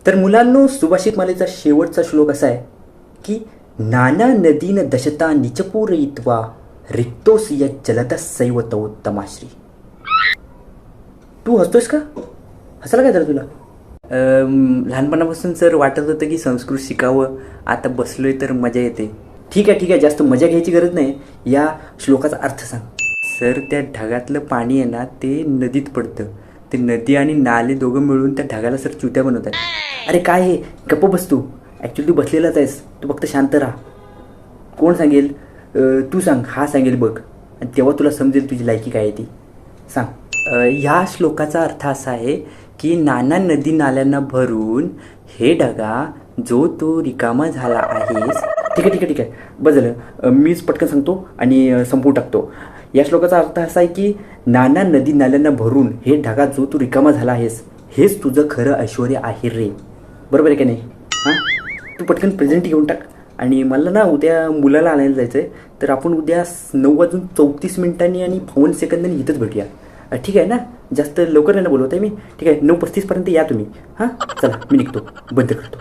तर मुलांनो, सुभाषित मालेचा शेवटचा श्लोक असा आहे की नाना नदीन दशता निचपूरयित्वा रिक्तोसिय जलदसैव तमोत्तमाश्री. तू हसतोस का? हसायला काय झालं तुला? लहानपणापासून सर वाटत होतं की संस्कृत शिकावं, आता बसलोय तर मजा येते. ठीक आहे, जास्त मजा घ्यायची गरज नाही. या श्लोकाचा अर्थ सांग. सर, त्या ढगातलं पाणी आहे ना, ते नदीत पडतं. ते नदी आणि नाले दोघं मिळून त्या ढगाला सर चुत्या बनवतात. अरे काय हे, गप्प बस तू. ॲक्च्युली तू बसलेलाच आहेस, तू फक्त शांत राहा. कोण सांगेल? तू सांग. हा सांगेल बघ, आणि तेव्हा तुला समजेल तुझी लायकी काय आहे ती. सांग. ह्या श्लोकाचा अर्थ असा आहे की नाना नदी नाल्यांना भरून हे ढगा जो तू रिकामा झाला आहेस. ठीक आहे, बस झालं. मीच पटकन सांगतो आणि संपवून टाकतो. या श्लोकाचा अर्थ असा आहे की नाना नदी नाल्यांना भरून हे ढगा जो तू रिकामा झाला आहेस, हेच तुझं खरं ऐश्वर आहे रे. बरोबर आहे का नाही? हां, तू पटकन प्रेझेंट घेऊन टाक. आणि मला ना उद्या मुलाला आणायला जायचं आहे, तर आपण उद्या 9:34 आणि 52 सेकंदांनी इथंच भेटूया. ठीक आहे ना? जास्त लवकर नाही ना बोलवत आहे मी. ठीक आहे, 9:35 पर्यंत या तुम्ही. हां, चला मी निघतो, बंद करतो.